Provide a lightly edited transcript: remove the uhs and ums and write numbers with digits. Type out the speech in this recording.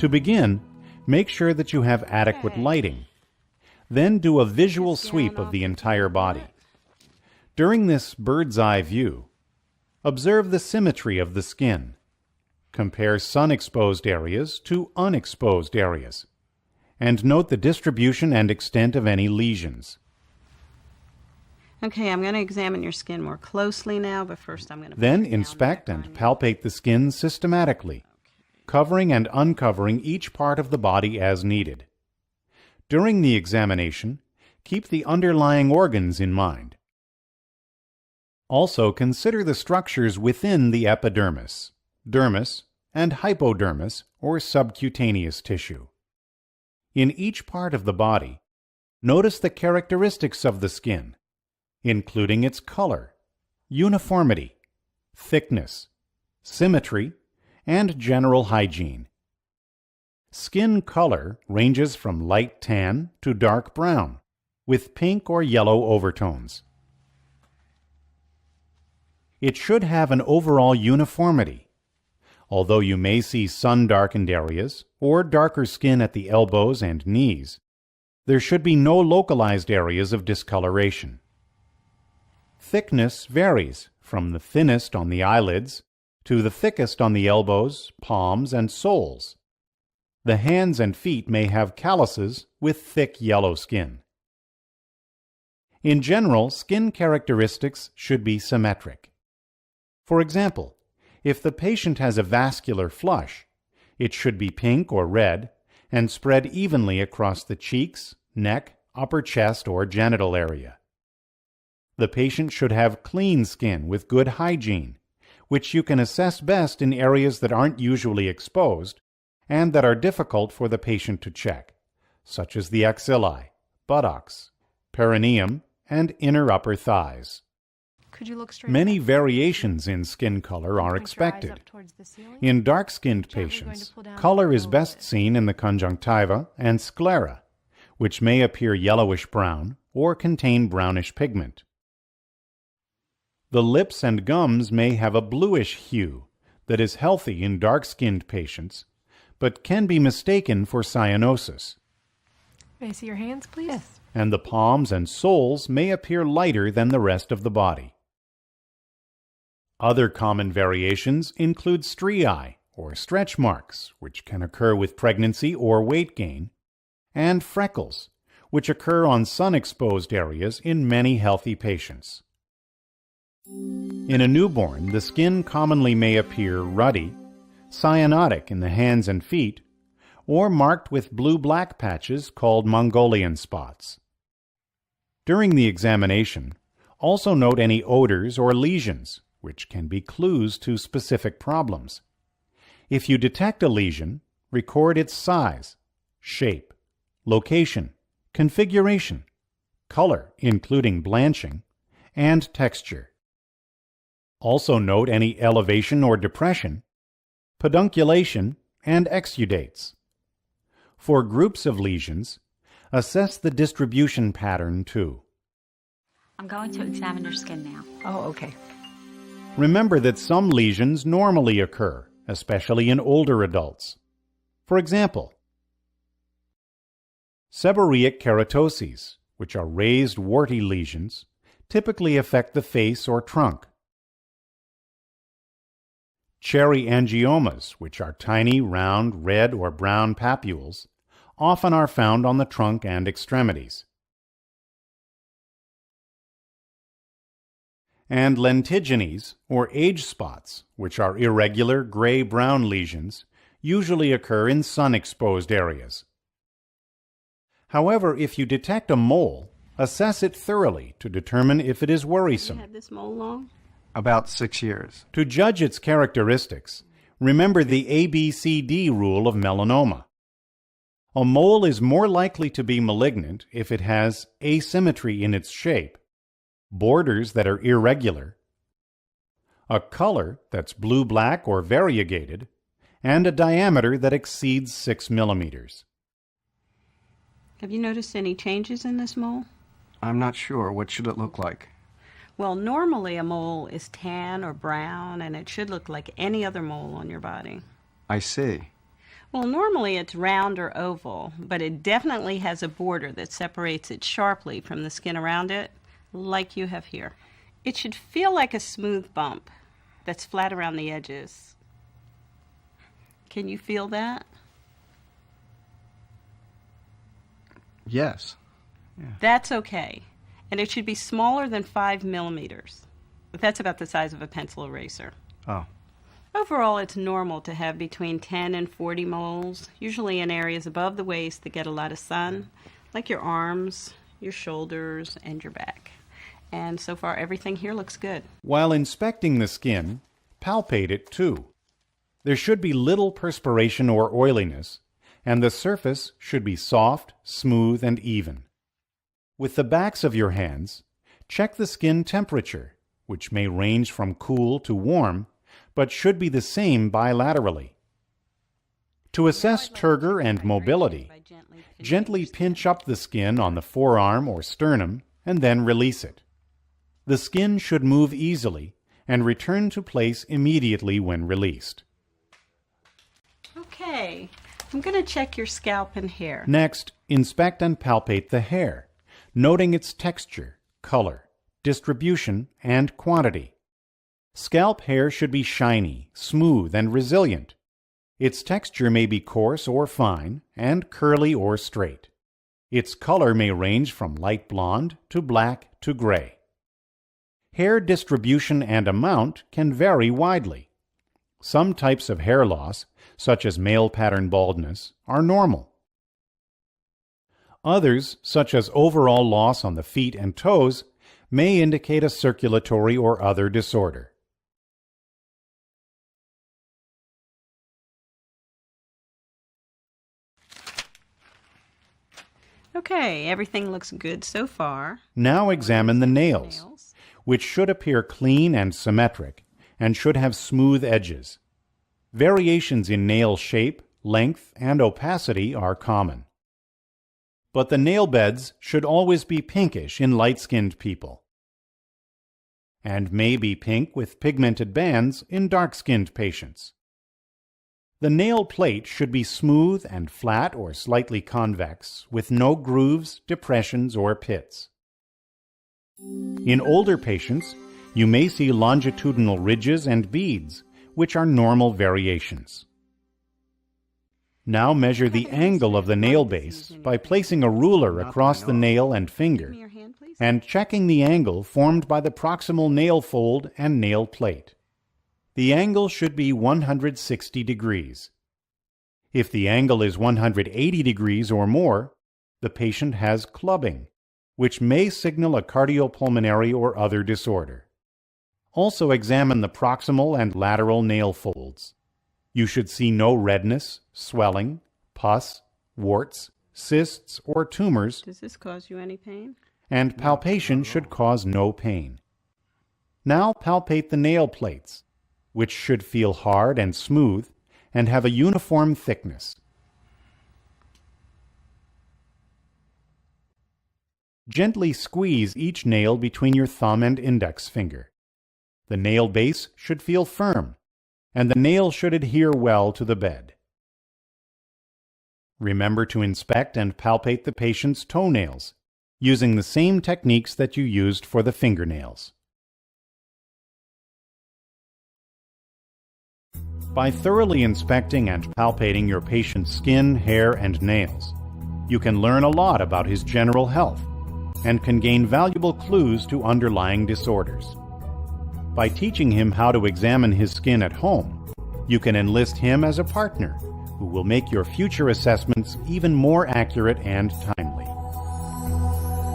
To begin, make sure that you have adequate lighting. Then do a visual sweep of the entire body. During this bird's eye view, observe the symmetry of the skin. Compare sun-exposed areas to unexposed areas, and note the distribution and extent of any lesions. Okay, I'm going to examine your skin more closely now, but first I'm going to... Then inspect and palpate the skin systematically, covering and uncovering each part of the body as needed. During the examination, keep the underlying organs in mind. Also consider the structures within the epidermis, dermis, and hypodermis, or subcutaneous tissue. In each part of the body, notice the characteristics of the skin, including its color, uniformity, thickness, symmetry, and general hygiene. Skin color ranges from light tan to dark brown, with pink or yellow overtones. It should have an overall uniformity, although you may see sun-darkened areas or darker skin at the elbows and knees. There should be no localized areas of discoloration. Thickness varies from the thinnest on the eyelids to the thickest on the elbows, palms, and soles. The hands and feet may have calluses with thick yellow skin. In general, skin characteristics should be symmetric. For example, if the patient has a vascular flush, it should be pink or red and spread evenly across the cheeks, neck, upper chest, or genital area. The patient should have clean skin with good hygiene, which you can assess best in areas that aren't usually exposed and that are difficult for the patient to check, such as the axillae, buttocks, perineum, and inner upper thighs. Could you look straight Many ahead? variations in skin color are Point your eyes expected. up towards the ceiling. In dark-skinned Gently going patients, to pull down color a is little best bit. seen in the conjunctiva and sclera, which may appear yellowish-brown or contain brownish pigment. The lips and gums may have a bluish hue that is healthy in dark-skinned patients, but can be mistaken for cyanosis. May I see your hands, please? Yes. And the palms and soles may appear lighter than the rest of the body. Other common variations include striae, or stretch marks, which can occur with pregnancy or weight gain, and freckles, which occur on sun-exposed areas in many healthy patients. In a newborn, the skin commonly may appear ruddy, cyanotic in the hands and feet, or marked with blue-black patches called Mongolian spots. During the examination, also note any odors or lesions, which can be clues to specific problems. If you detect a lesion, record its size, shape, location, configuration, color, including blanching, and texture. Also note any elevation or depression, pedunculation, and exudates. For groups of lesions, assess the distribution pattern too. I'm going to examine your skin now. Oh, okay. Remember that some lesions normally occur, especially in older adults. For example, seborrheic keratoses, which are raised warty lesions, typically affect the face or trunk. Cherry angiomas, which are tiny, round, red or brown papules, often are found on the trunk and extremities. And lentigynes, or age spots, which are irregular gray-brown lesions, usually occur in sun-exposed areas. However, if you detect a mole, assess it thoroughly to determine if it is You worrisome. had this mole long? About 6 years. To judge its characteristics, remember the ABCD rule of melanoma. A mole is more likely to be malignant if it has asymmetry in its shape, borders that are irregular, a color that's blue-black or variegated, and a diameter that exceeds 6 millimeters. Have you noticed any changes in this mole? I'm not sure. What should it look like? Well, normally a mole is tan or brown, and it should look like any other mole on your body. I see. Well, normally it's round or oval, but it definitely has a border that separates it sharply from the skin around it, like you have here. It should feel like a smooth bump that's flat around the edges. Can you feel that? Yes. That's okay. And it should be smaller than 5 millimeters. That's about the size of a pencil eraser. Oh. Overall, it's normal to have between 10 and 40 moles, usually in areas above the waist that get a lot of sun, like your arms, your shoulders, and your back. And so far, everything here looks good. While inspecting the skin, palpate it too. There should be little perspiration or oiliness, and the surface should be soft, smooth, and even. With the backs of your hands, check the skin temperature, which may range from cool to warm, but should be the same bilaterally. To assess turgor and mobility, gently pinch up the skin on the forearm or sternum and then release it. The skin should move easily and return to place immediately when released. Okay, I'm going to check your scalp and hair. Next, inspect and palpate the hair, noting its texture, color, distribution, and quantity. Scalp hair should be shiny, smooth, and resilient. Its texture may be coarse or fine, and curly or straight. Its color may range from light blonde to black to gray. Hair distribution and amount can vary widely. Some types of hair loss, such as male pattern baldness, are normal. Others, such as overall loss on the feet and toes, may indicate a circulatory or other disorder. Okay, everything looks good so far. Now examine the nails, which should appear clean and symmetric, and should have smooth edges. Variations in nail shape, length, and opacity are common. But the nail beds should always be pinkish in light-skinned people, and may be pink with pigmented bands in dark-skinned patients. The nail plate should be smooth and flat or slightly convex, with no grooves, depressions, or pits. In older patients, you may see longitudinal ridges and beads, which are normal variations. Now measure the angle of the nail base by placing a ruler across the nail and finger, and checking the angle formed by the proximal nail fold and nail plate. The angle should be 160 degrees. If the angle is 180 degrees or more, the patient has clubbing, which may signal a cardiopulmonary or other disorder. Also examine the proximal and lateral nail folds. You should see no redness, swelling, pus, warts, cysts, or tumors, Does this cause you any pain? and palpation should cause no pain. Now palpate the nail plates, which should feel hard and smooth and have a uniform thickness. Gently squeeze each nail between your thumb and index finger. The nail base should feel firm, and the nail should adhere well to the bed. Remember to inspect and palpate the patient's toenails, using the same techniques that you used for the fingernails. By thoroughly inspecting and palpating your patient's skin, hair, and nails, you can learn a lot about his general health and can gain valuable clues to underlying disorders. By teaching him how to examine his skin at home, you can enlist him as a partner who will make your future assessments even more accurate and timely.